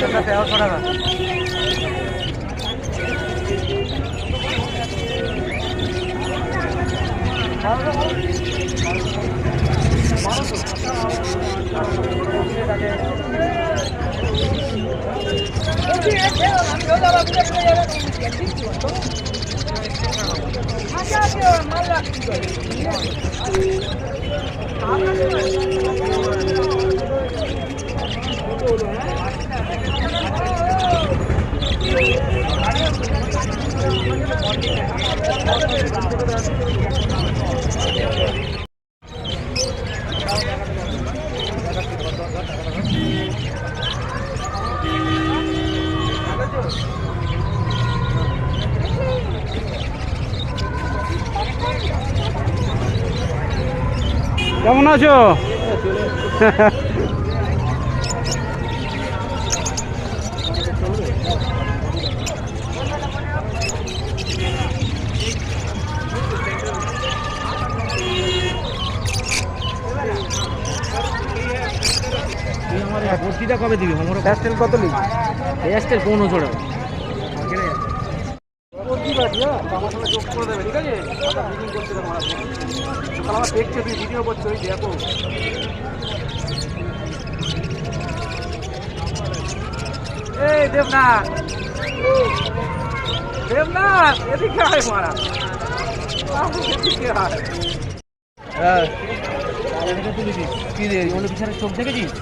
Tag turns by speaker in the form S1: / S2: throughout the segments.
S1: 1300 টাকা। কেমন আছো? বস্তিটা কবে দিবি? আমার প্যাস্টেল কত লিখি? প্যাস্টেল 1500 টাকা। যোগ করে দেবে, ঠিক আছে? করতে আমার দেখছে, তুই ভিডিও করছো, ওই দেখো। এই দেবনাথ, দেবনাথ এদিকে আয় মারা, এদিকে আয়। হ্যাঁ তুলেছিস কি রে? ওগুলো পিছনে চোখ দেখেছিস?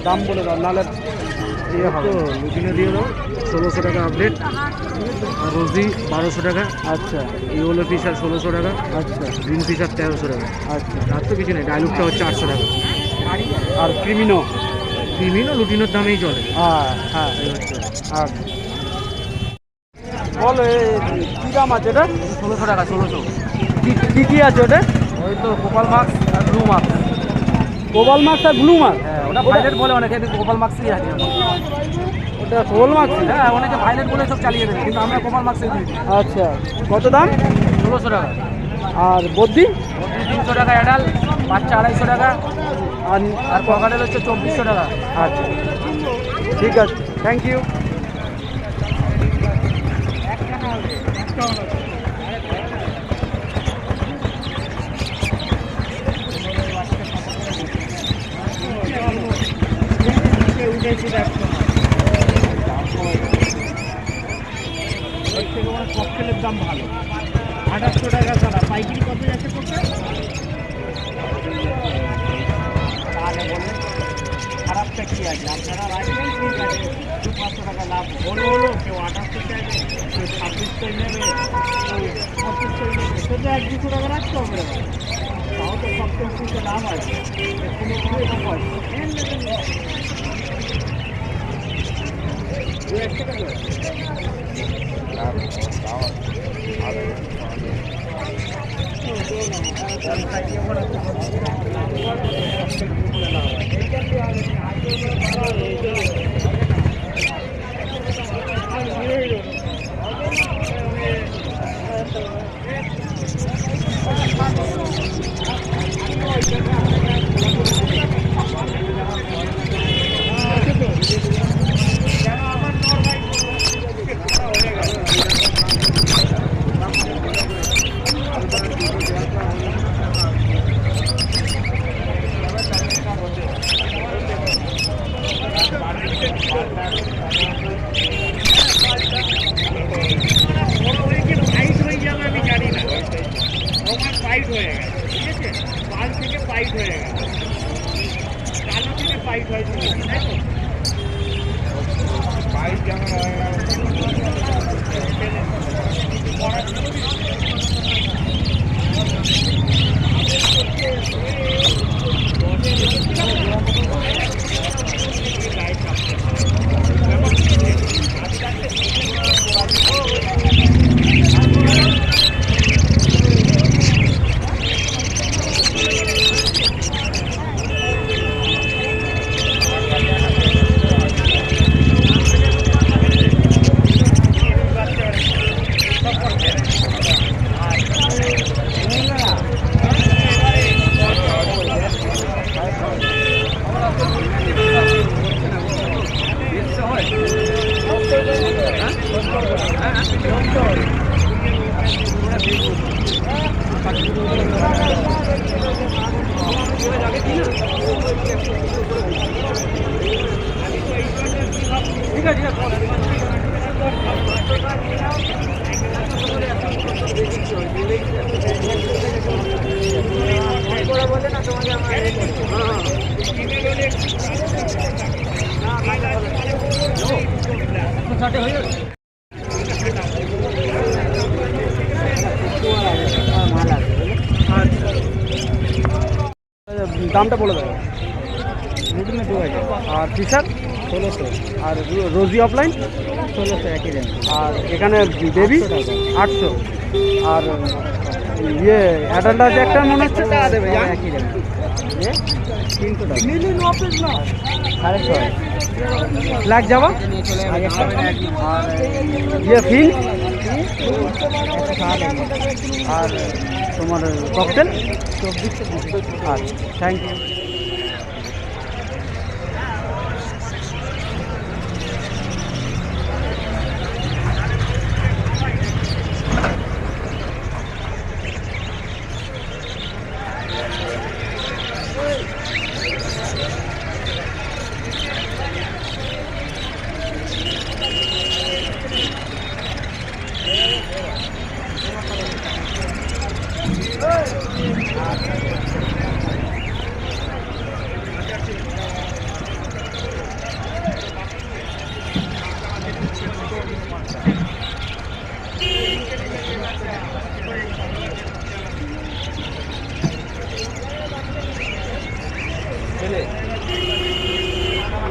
S1: দাম বলে দাও, নাহলে ইয়ে হবে। লুটিনো দিয়ে দাও 1600 টাকা আপডেট, আর রোজি 1200 টাকা। আচ্ছা, ইয়েলো ফিশার 1600 টাকা। আচ্ছা, গ্রিন ফিশার 1300 টাকা। আচ্ছা, আর তো কিছু নেই। ডাইলুকটা হচ্ছে 800 টাকা। আর ক্রিমিনো লুটিনোর দামেই চলে। হ্যাঁ হ্যাঁ, আর বলো কী দাম আছে এটা? 1600 টাকা। 1600। কী কী আছে ওটা? ওই তো কোপাল মার্কস আর ব্লু মার্কস। কোপাল মার্কস আর ব্লু মার্কস? হ্যাঁ, ওটা ভাইলেট বলে অনেকে, কোপাল মার্কসই আছে। ওটা কোপাল মার্কস? হ্যাঁ, অনেকে ভাইলেট বলে সব চালিয়ে দেবে, কিন্তু আমরা কোপাল মার্কসই দিই। আচ্ছা, কত দাম? 1600 টাকা। আর বদ্যি? 300 টাকা অ্যাডাল, বাচ্চা 250 টাকা। আর পকেটের হচ্ছে 2400 টাকা। আচ্ছা ঠিক আছে, থ্যাংক ইউ। ককটেলের দাম ভালো, 2800 টাকা ছাড়া। পাইকারি কত যাচ্ছে ককটেল? তাহলে বলেন খারাপটা কি আছে? আপনারা রাখবেন, ঠিক আছে, 200-500 টাকা লাভ হলো। কেউ 2800 চাইবে, কেউ 2600 নেবে, কেউ 2500 নেবে, সে তো 1-200 টাকা রাখতে হবে। তাও তো ককটেল কিনতে লাভ আছে। দামটা বলে দেবো। আর টি শার্ট 1600, আর রোজি অফলাইন 1600 একই রেঞ্জ। আর এখানে বেবি 800, আর ইয়ে অ্যাডাল্ট আছে একটা মনে হচ্ছে তা দেবে একই রেঞ্জ 300 টাকা। ব্ল্যাক যাবা আর ইয়ে ফিন আর তোমার ককটেল 2400। আচ্ছা, থ্যাংক ইউ।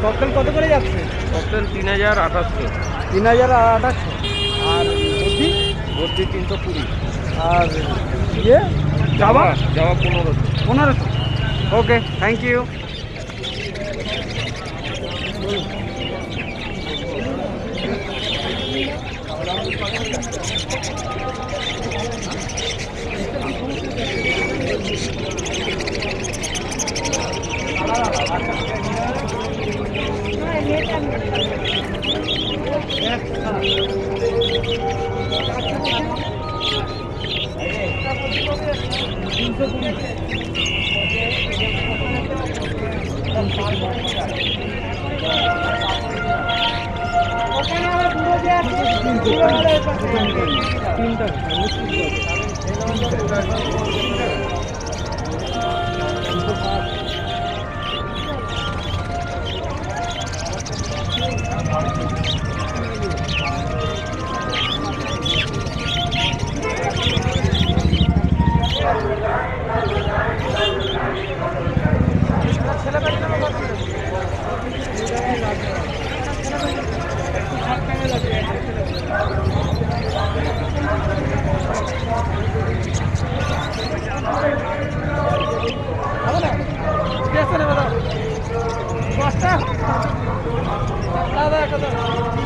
S1: ককটেল কত করে যাচ্ছে?
S2: ককটেল 3800।
S1: 3800। আর বুদ্ধি
S2: ভর্তি 320।
S1: আর ইয়ে যাওয়া
S2: 1500।
S1: ওকে, থ্যাংক ইউ।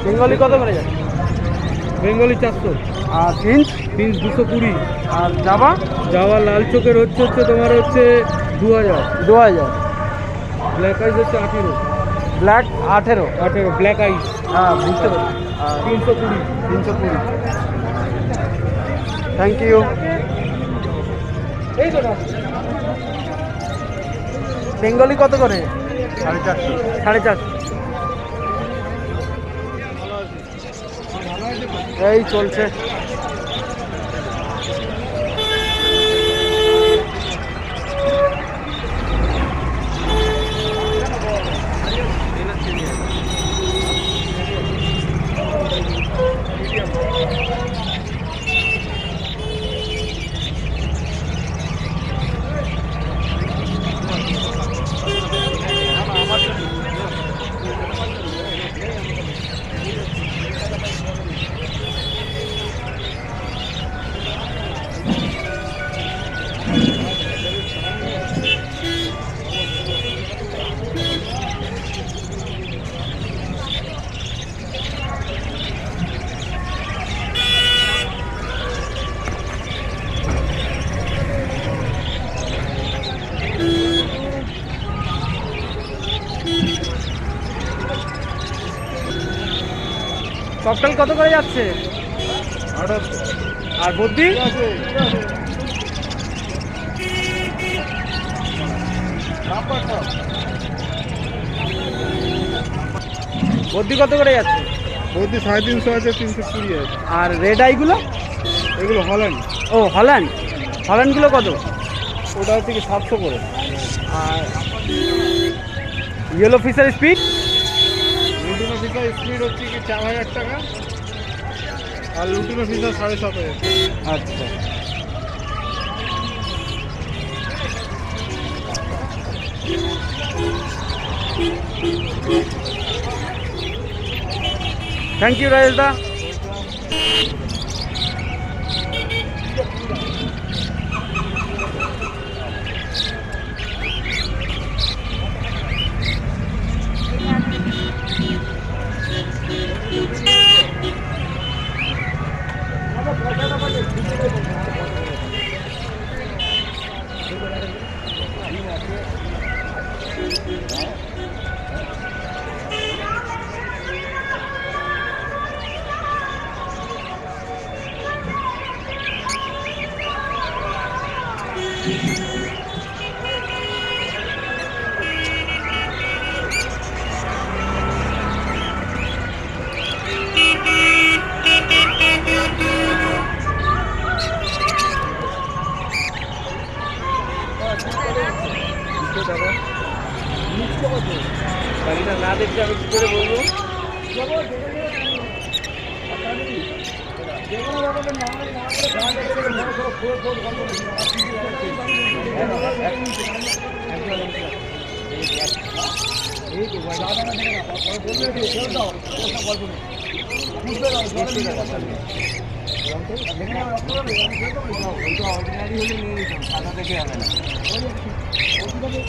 S1: বেঙ্গলি কত করে যাচ্ছে?
S2: বেঙ্গলি 400।
S1: আর ফিন্স
S2: 220।
S1: আর জাভা
S2: লাল চোখের হচ্ছে তোমার হচ্ছে
S1: 2000।
S2: ব্ল্যাক আইস হচ্ছে 18।
S1: ব্ল্যাক 18
S2: ব্ল্যাক আইস।
S1: হ্যাঁ, বুঝতে পারছি। 320। Thank you. বেঙ্গলি কত করে? 450। এই চলছে। ককটেল কত করে যাচ্ছে? আর বদ্যি? বদ্যি কত করে যাচ্ছে?
S2: বদ্যি 350 আছে, 320 আছে।
S1: আর রেড আইগুলো?
S2: এগুলো হল্যান্ড।
S1: ও হল্যান্ড, হল্যান্ডগুলো কত?
S2: ওটা হচ্ছে কি 700 করে।
S1: আর ইয়েলো ফিশের স্পিড?
S2: লুটিনো ফিশার স্পিড হচ্ছে কি 4000 টাকা, আর লুটিনো ফিশার 7,500।
S1: আচ্ছা, থ্যাংক ইউ রাজেশ দা। গাড়িটা না দেখতে আমি কি করে বলবো?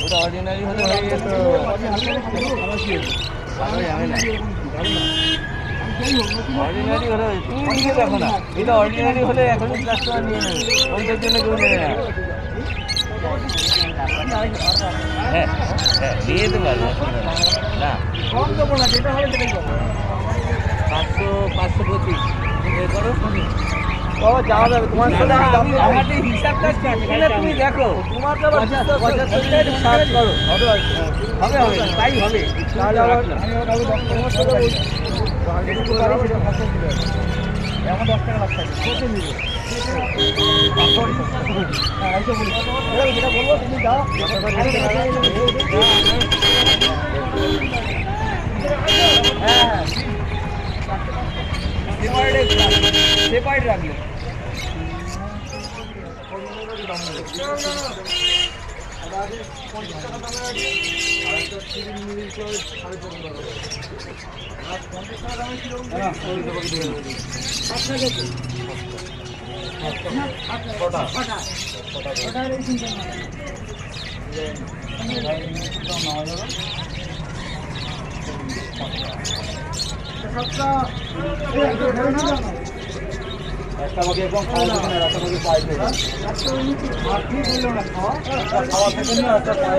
S1: ওটা অর্ডিনারি হলে অর্ডিনারি হলে তুমি দেখো না, এটা অর্ডিনারি হলে এখনই কাস্টমার নিয়ে নেবে, ওইটার জন্য কেউ নেবে না। হ্যাঁ হ্যাঁ দিয়ে দিতে পারবো না, কম দেবো না, যেটা হবে সেটাই করবো। 525 করো। ও যাওয়া যাবে তোমার সাথে, আমাদের হিসাবটা তুমি দেখো, তোমার তো 75 করো, হবে হবে হবে তাই হবে। তাহলে তোমার সাথে এমন 10 টাকা লাভ থাকে কত নিবে? যেটা বলবো তুমি যাও। হ্যাঁ সেপারেট রাখলে একটা আমাকে একদম খাওয়া থেকে না, রাস্তা আমাকে পাই থেকে আর কি বললো না, খাওয়া থেকে নিয়ে একটা পাই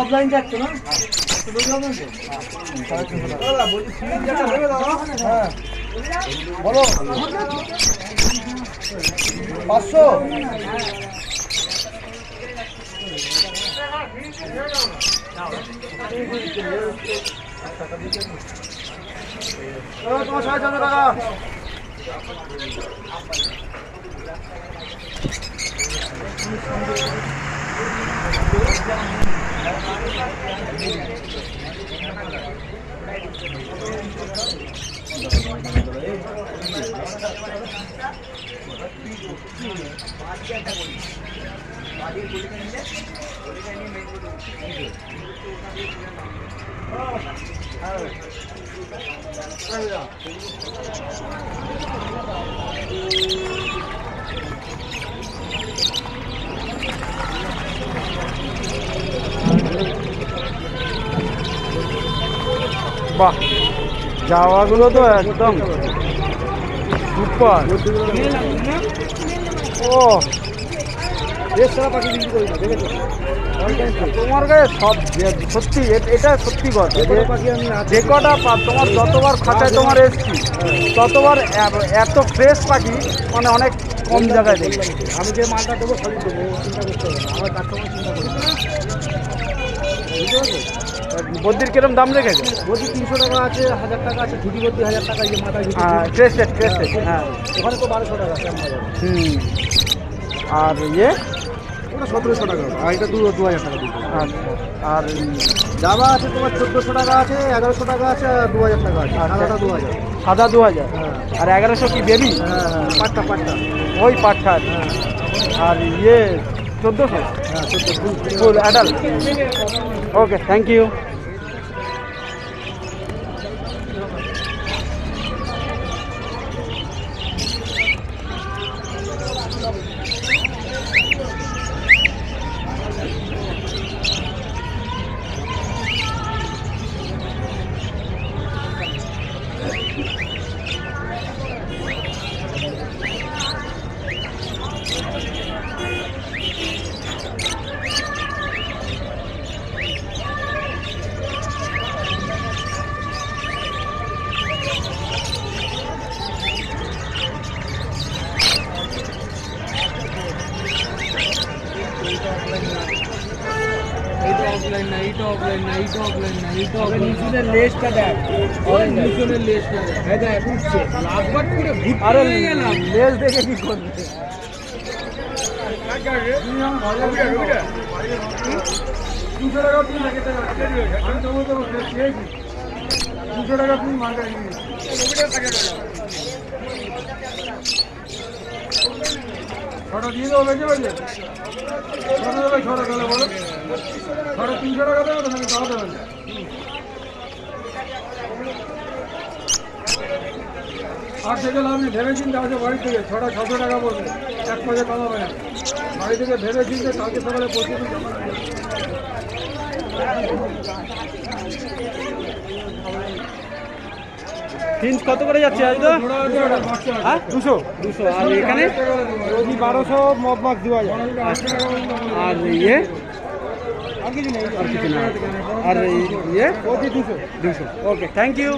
S1: অফলাইন যাচ্ছে না, বলো 500 তোমার 4,500 টাকা। বাহ, জামাগুলো তো একদম সুপার। ও তোমার কাছে সব সত্যি, এটা সত্যি কথা যে কটা তোমার যতবার খাঁচায় তোমার এসছি ততবার এত ফ্রেশ পাখি মানে অনেক কম জায়গায় দেখি।
S2: আমি যে মালটা দেবো খালি দেবো, চিন্তা করতে হবে না, আমার কাস্টমার চিন্তা করতে হবে। বুঝতে পারছো?
S1: বদ্রির কিরম দাম রেখেছে?
S2: বদ্রি 300 টাকা আছে, 1000 টাকা আছে, ঝুটি বদ্রি 1000 টাকা, এই যে মাথায় ঝুটি।
S1: ক্রেস্টেড হ্যাঁ,
S2: ওখানে তো 1200 টাকা শ্যাম বাজার।
S1: আর ইয়ে
S2: ওটা 1700 টাকা, আর এটা 2000 টাকা দিতে।
S1: আচ্ছা, আর
S2: জাবা আছে তোমার 1400 টাকা আছে, 1100 টাকা আছে, আর 2000 টাকা আছে। সাদাটা 2000।
S1: সাদা 2000, আর 1100 কি বেবি?
S2: হ্যাঁ হ্যাঁ, পাট্টা
S1: ওই পাঠা। আর ইয়ে 1400?
S2: হ্যাঁ 1400
S1: full adult. Okay, thank you.
S2: লেজটা দেখ, নিচনের লেজটা দেখ, হ্যাঁ দেখ উঠছে, লাভবার করে
S1: আরে লেজ দেখে কি করবে?
S2: 200 টাকা তুমি লাগে, আমি তো বলতে চেয়েছি 200 টাকা তুমি মার্কা নিয়ে ছটা দিয়ে দেবো, বেঁচে বেঁচে ছটা দেবে, ছটা তাহলে বলো, ছটা 300 টাকা দেবো তো নাকি তাও দেবেন? আর থেকে লাভ নেই, ভেবে চিন্তে আছে বাড়ি থেকে, ছটা 600 টাকা পড়বে, এক পয়সা কমাবে না। বাড়ি থেকে ভেবে চিন্তে কালকে সকালে পৌঁছে দিতে।
S1: ফিন্স কত করে যাচ্ছে আজ তো? হ্যাঁ 200। আর এখানে
S2: 1200, মগমাগ 2000।
S1: আর ইয়ে
S2: আর কিছু নেই,
S1: আর কিছু না। আর ইয়ে
S2: 200।
S1: ওকে, থ্যাংক ইউ।